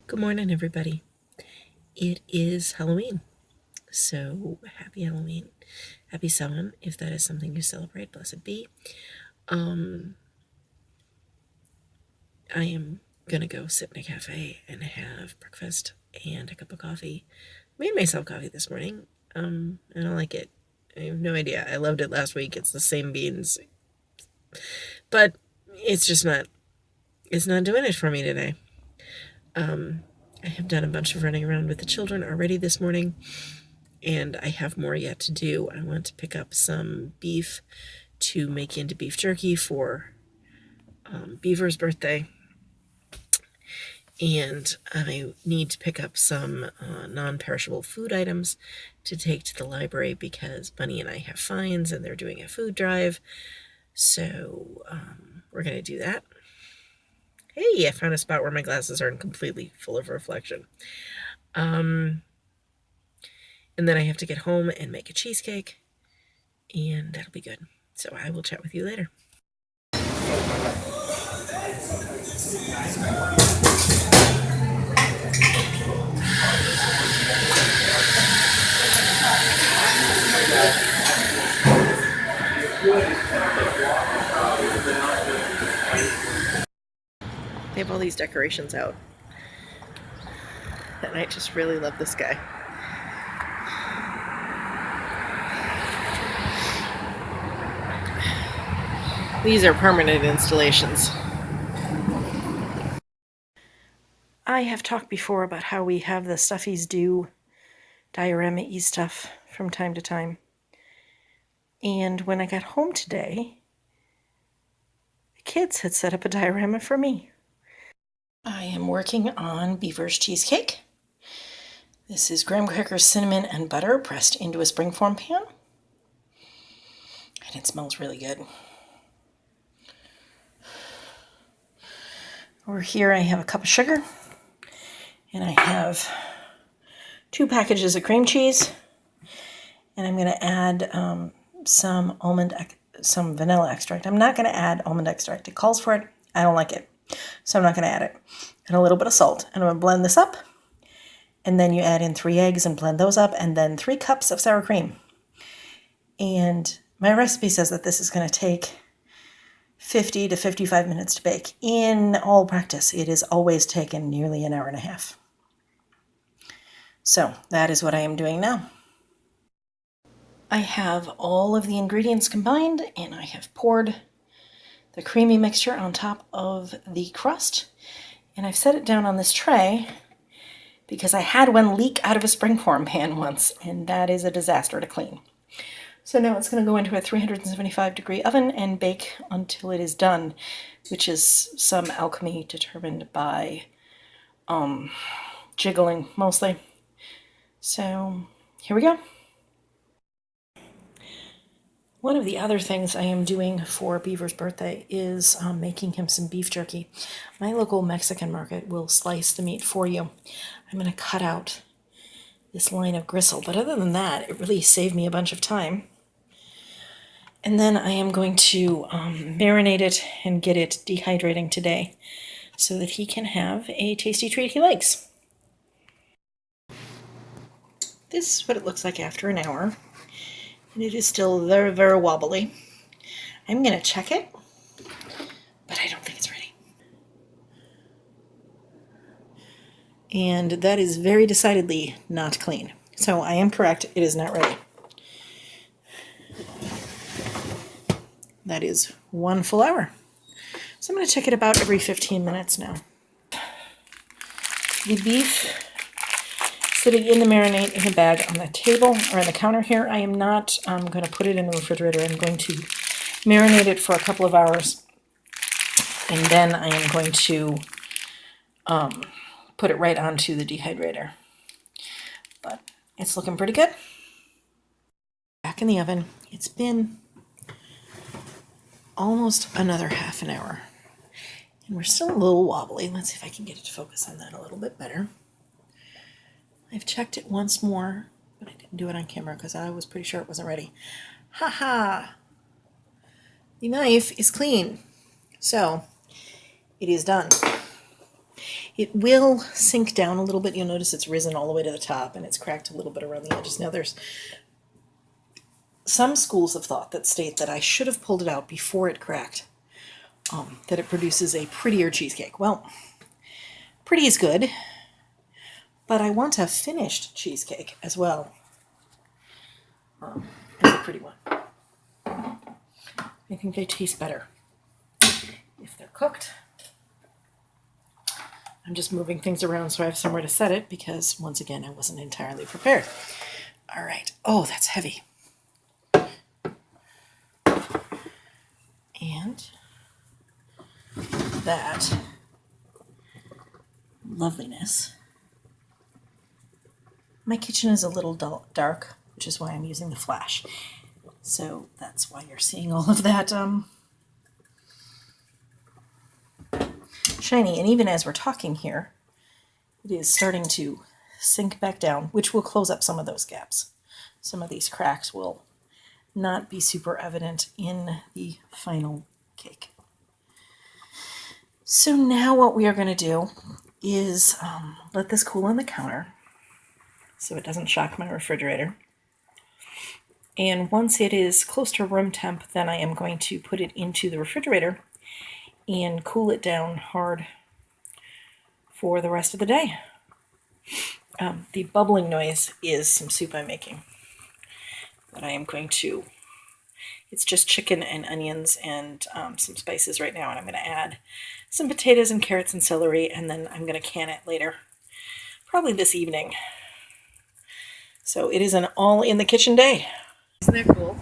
Good morning, everybody. It is Halloween, so happy Halloween. Happy Samhain, if that is something you celebrate, blessed be. I am gonna go sit in a cafe and have breakfast and a cup of coffee. Made myself coffee this morning. I don't like it. I have no idea. I loved it last week. It's the same beans, but it's just not. It's not doing it for me today. I have done a bunch of running around with the children already this morning, and I have more yet to do. I want to pick up some beef to make into beef jerky for Beaver's birthday, and I need to pick up some non-perishable food items to take to the library because Bunny and I have fines and they're doing a food drive, so we're going to do that. Hey, I found a spot where my glasses aren't completely full of reflection. And then I have to get home and make a cheesecake, and that'll be good. So I will chat with you later. They have all these decorations out, and I just really love this guy. These are permanent installations. I have talked before about how we have the Stuffies do diorama-y stuff from time to time. And when I got home today, the kids had set up a diorama for me. I am working on Beaver's cheesecake. This is graham crackers, cinnamon, and butter pressed into a springform pan. And it smells really good. Over here I have a cup of sugar, and I have 2 packages of cream cheese, and I'm going to add some vanilla extract. I'm not going to add almond extract. It calls for it. I don't like it, so I'm not going to add it. And a little bit of salt. And I'm going to blend this up, and then you add in 3 eggs and blend those up, and then 3 cups of sour cream. And my recipe says that this is going to take 50 to 55 minutes to bake. In all practice, it has always taken nearly an hour and a half. So that is what I am doing now. I have all of the ingredients combined, and I have poured the creamy mixture on top of the crust, and I've set it down on this tray because I had one leak out of a springform pan once, and that is a disaster to clean. So now it's going to go into a 375-degree oven and bake until it is done, which is some alchemy determined by jiggling mostly. So here we go. One of the other things I am doing for Beaver's birthday is making him some beef jerky. My local Mexican market will slice the meat for you. I'm going to cut out this line of gristle, but other than that, it really saved me a bunch of time. And then I am going to marinate it and get it dehydrating today so that he can have a tasty treat he likes. This is what it looks like after an hour. And it is still very, very wobbly. I'm going to check it, but I don't think it's ready. And that is very decidedly not clean. So I am correct, it is not ready. That is 1 full hour. So I'm going to check it about every 15 minutes now. The beef sitting in the marinade in a bag on the table or on the counter here. I am not going to put it in the refrigerator. I'm going to marinate it for a couple of hours, and then I am going to put it right onto the dehydrator. But it's looking pretty good. Back in the oven. It's been almost another half an hour, and we're still a little wobbly. Let's see if I can get it to focus on that a little bit better. I've checked it once more, but I didn't do it on camera because I was pretty sure it wasn't ready. Ha! The knife is clean. So, it is done. It will sink down a little bit. You'll notice it's risen all the way to the top and it's cracked a little bit around the edges. Now there's some schools of thought that state that I should have pulled it out before it cracked, that it produces a prettier cheesecake. Well, pretty is good, but I want a finished cheesecake as well as a pretty one. I think they taste better if they're cooked. I'm just moving things around so I have somewhere to set it because, once again, I wasn't entirely prepared. All right. Oh, that's heavy. And that loveliness. My kitchen is a little dark, which is why I'm using the flash. So that's why you're seeing all of that shiny. And even as we're talking here, it is starting to sink back down, which will close up some of those gaps. Some of these cracks will not be super evident in the final cake. So now what we are going to do is let this cool on the counter so it doesn't shock my refrigerator. And once it is close to room temp, then I am going to put it into the refrigerator and cool it down hard for the rest of the day. The bubbling noise is some soup I'm making that I am going to, it's just chicken and onions and some spices right now, and I'm going to add some potatoes and carrots and celery, and then I'm going to can it later, probably this evening. So it is an all in the kitchen day. Isn't that cool?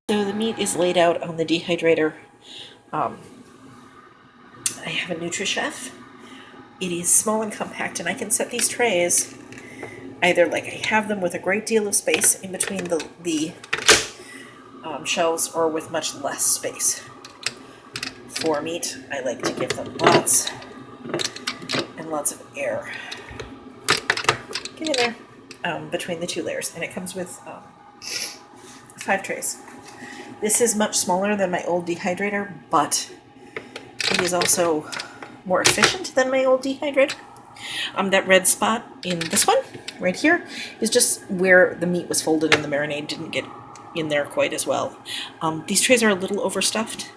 So the meat is laid out on the dehydrator. I have a NutriChef. It is small and compact, and I can set these trays either like I have them with a great deal of space in between the shelves, or with much less space. For meat, I like to give them lots and lots of air. Get in there between the two layers, and it comes with 5 trays. This is much smaller than my old dehydrator, but it is also more efficient than my old dehydrator. That red spot in this one, right here, is just where the meat was folded and the marinade didn't get in there quite as well. These trays are a little overstuffed.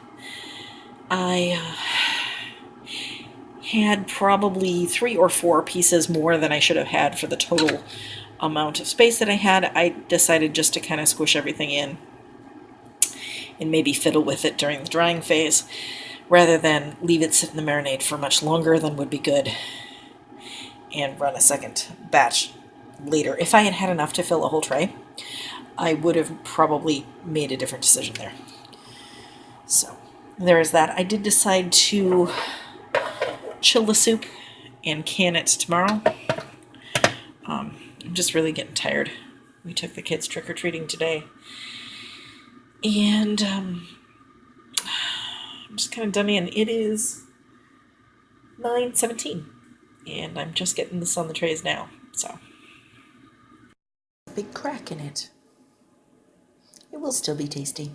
I had probably 3 or 4 pieces more than I should have had for the total amount of space that I had. I decided just to kind of squish everything in and maybe fiddle with it during the drying phase, rather than leave it sit in the marinade for much longer than would be good and run a second batch later. If I had had enough to fill a whole tray, I would have probably made a different decision there. So there is that. I did decide to chill the soup and can it tomorrow. I'm just really getting tired. We took the kids trick-or-treating today, and I'm just kind of done in. It is 9:17, and I'm just getting this on the trays now. So, big crack in it. It will still be tasty.